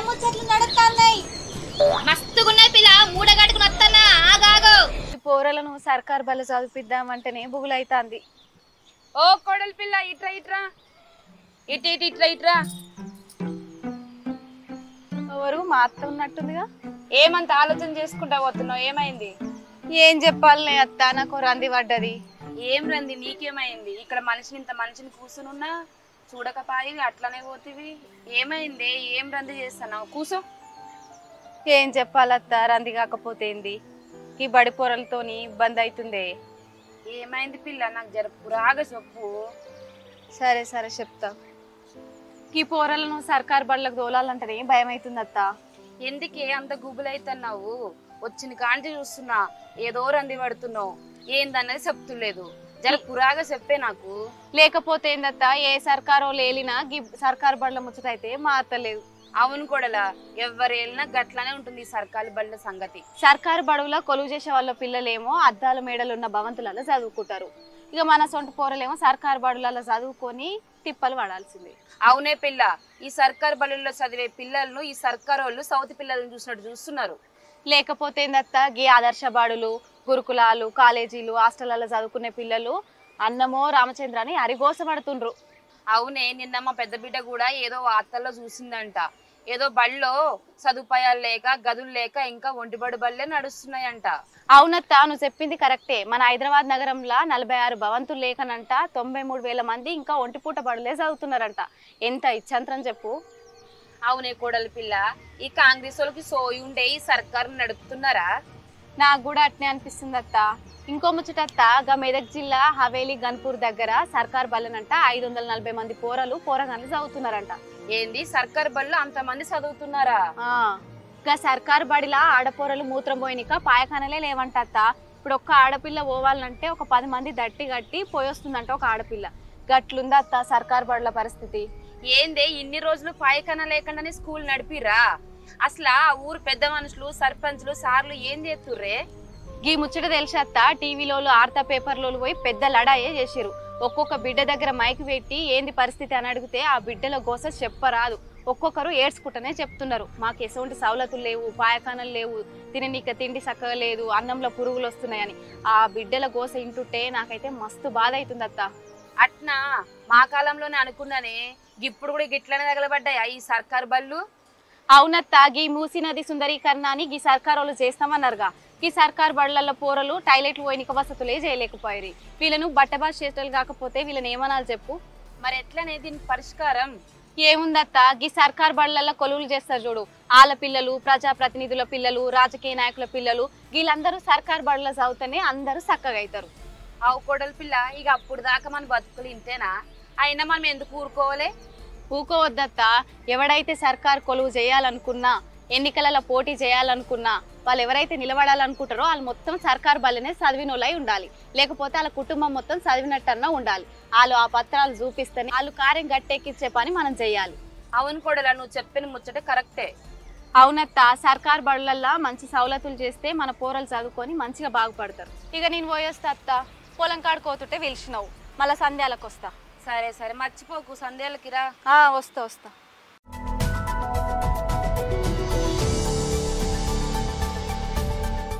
ముచ్చట్లు నడుస్తున్నాయి. మస్తుగున్నాయి పిల్ల, మూడగట్టుకుని వస్తానా ఆగాగు. పోరలను సర్కార్ బల్ల చదివిద్దామంటేనే బుగులైతాంది. ఓ కోడలి పిల్ల ఇట్రా ఇట్రా ఇటు ఇటు ఇట్రా ఇట్రా. ఎవరు మా అత్త ఉన్నట్టుందిగా. ఏమంత ఆలోచన చేసుకుంటా పోతున్నావు? ఏమైంది? ఏం చెప్పాలనే అత్త, నాకు రంది పడ్డది. ఏం రంది? నీకేమైంది? ఇక్కడ మనిషిని ఇంత మనిషిని కూర్చునున్నా చూడకపాయి అట్లనే పోతివి. ఏమైంది? ఏం రంది చేస్తున్నావు? కూసో. ఏం చెప్పాలత్త, రంది కాకపోతే ఏంది? ఈ బడి పొరలతోని ఇబ్బంది అవుతుందే. ఏమైంది పిల్ల? నాకు జరపురాగా చెప్పు. సరే సరే చెప్తా. ఈ పోరలను సర్కార్ బళ్ళకు తోలాలంటేనే భయం అవుతుంది అత్త. ఎందుకే అంత గుబులైతున్నావు? వచ్చిన కాంచి చూస్తున్నా ఏదో రంది పడుతున్నావు. ఏందన్నది చెప్తులేదు. జరపురాగా చెప్పే నాకు. లేకపోతే ఏందత్త, ఏ సర్కారో లేలినా సర్కార్ బళ్ళ ముచ్చటైతే మారతలేదు. అవును కొడలా, ఎవరు వెళ్ళినా గట్లానే ఉంటుంది ఈ సర్కారు బళ్ళ సంగతి. సర్కారు బడుగులో కొలువు చేసే వాళ్ళ పిల్లలేమో అద్దాల మేడలు ఉన్న భవంతులలో చదువుకుంటారు. ఇక మన సొంత పోరలేమో సర్కారు బడులలో చదువుకొని తిప్పలు పడాల్సిందే. అవునే పిల్ల, ఈ సర్కారు బడుల్లో చదివే పిల్లలను ఈ సర్కారు వాళ్ళు సౌతి పిల్లలను చూసినట్టు చూస్తున్నారు. లేకపోతే ఏందత్త, గీ ఆదర్శ బడులు, గురుకులాలు, కాలేజీలు, హాస్టళ్లలో చదువుకునే పిల్లలు అన్నమో రామచంద్ర అని అరిగోసపడుతుండ్రు. అవునే, నిన్న మా పెద్ద బిడ్డ కూడా ఏదో వార్తల్లో చూసిందంట. ఏదో బళ్ళో సదుపాయాలు లేక, గదులు లేక ఇంకా ఒంటిబడి బళ్ళే నడుస్తున్నాయంట. అవునత్త, నువ్వు చెప్పింది కరెక్టే. మన హైదరాబాద్ నగరంలో 46 భవంతులు లేకనంట 93,000 మంది ఇంకా ఒంటిపూట బడులే చదువుతున్నారంట. ఎంత ఇచ్చంతరం చెప్పు. అవునే కోడలి పిల్ల, ఈ కాంగ్రెస్ వాళ్ళకి సోయి ఉండే ఈ సర్కారు నడుపుతున్నారా? నాకు కూడా అట్నే అనిపిస్తుంది అత్త. ఇంకో ముచ్చటత్త, గా మెదక్ జిల్లా హవేలీ గన్పూర్ దగ్గర సర్కార్ బల్లనంట 540 మంది పోరగాన్లు చదువుతున్నారంట. ఏంది సర్కారు బళ్ళు అంతమంది చదువుతున్నారా? గా సర్కారు బడిలా ఆడపోరలు మూత్రం పోయినాక పాయఖానలే లేవంట అత్త. ఇప్పుడు ఒక్క ఆడపిల్ల పోవాలంటే ఒక 10 మంది దట్టి గట్టి పోయొస్తుందంట ఒక ఆడపిల్ల. గట్లుందా అత్త సర్కారు బడుల పరిస్థితి. ఏందే ఇన్ని రోజులు పాయఖాన లేకుండానే స్కూల్ నడిపిరా? అసలు ఆ ఊరు పెద్ద మనుషులు, సర్పంచ్లు, సార్లు ఏం చేస్తుర్రే? గీ ముచ్చట తెలిసత్త, టీవీలో ఆర్తా పేపర్లో పోయి పెద్ద లడాయే చేసిరు. ఒక్కొక్క బిడ్డ దగ్గర మైక్ పెట్టి ఏంది పరిస్థితి అని అడిగితే ఆ బిడ్డల గోస చెప్పరాదు. ఒక్కొక్కరు ఏడ్చుకుంటూనే చెప్తున్నారు, మాకు ఎటువంటి సవలతులు లేవు, పాయకానలు లేవు, తిననీక తిండి చక్కగా లేదు, అన్నంలో పురుగులు వస్తున్నాయని. ఆ బిడ్డల గోస ఇంటుంటే నాకైతే మస్తు బాధ అవుతుంది అత్త. అట్నా మా కాలంలోనే అనుకున్నానే, ఇప్పుడు కూడా గిట్లనే తగలబడ్డాయా ఈ సర్కారు బళ్ళు? అవునత్త, గీ మూసీ నది సుందరీకరణ అని గీ సర్కారు వాళ్ళు చేస్తామన్నారుగా. ఈ సర్కార్ బడులలో పోరలు టాయిలెట్లు పోయినక వసతులే చేయలేకపోయారు. వీళ్ళను బట్టబాష్ చేసేటోళ్ళు కాకపోతే వీళ్ళని ఏమనాలి చెప్పు. మరి ఎట్లనే దీనికి పరిష్కారం? ఏముందత్త, గీ సర్కార్ బడులలో కొలువులు చేస్తారు చూడు, వాళ్ళ పిల్లలు, ప్రజాప్రతినిధుల పిల్లలు, రాజకీయ నాయకుల పిల్లలు, వీళ్ళందరూ సర్కార్ బడుల చదువుతూనే అందరూ చక్కగా అవుతారు. అవు కొడలి పిల్ల, ఇక అప్పుడు దాకా మన బతుకులు ఇంతేనా? అయినా మనం ఎందుకు ఊరుకోవాలే? ఊకోవద్దత్త. ఎవడైతే సర్కార్ కొలువు చేయాలనుకున్నా, ఎన్నికలలో పోటీ చేయాలనుకున్నా, వాళ్ళు ఎవరైతే నిలబడాలనుకుంటారో వాళ్ళు మొత్తం సర్కార్ బల్లనే చదివినోళ్ళై ఉండాలి. లేకపోతే వాళ్ళ కుటుంబం మొత్తం చదివినట్టన్నా ఉండాలి. వాళ్ళు ఆ పత్రాలు చూపిస్తేనే వాళ్ళు కార్యం గట్టెక్కిచ్చే పని మనం చెయ్యాలి. అవును కొడలా, నువ్వు చెప్పిన ముచ్చట కరెక్టే. అవునత్త, సర్కార్ బడులల్లో మంచి సౌలతులు చేస్తే మన పోరలు చదువుకొని మంచిగా బాగుపడతారు. ఇక నేను పోయేస్తా అత్త, పొలం కాడుకోతుంటే పిలిచినావు, మళ్ళీ సంధ్యాలకు వస్తా. సరే సరే, మర్చిపోకు సందేహాలకి రా. వస్తా.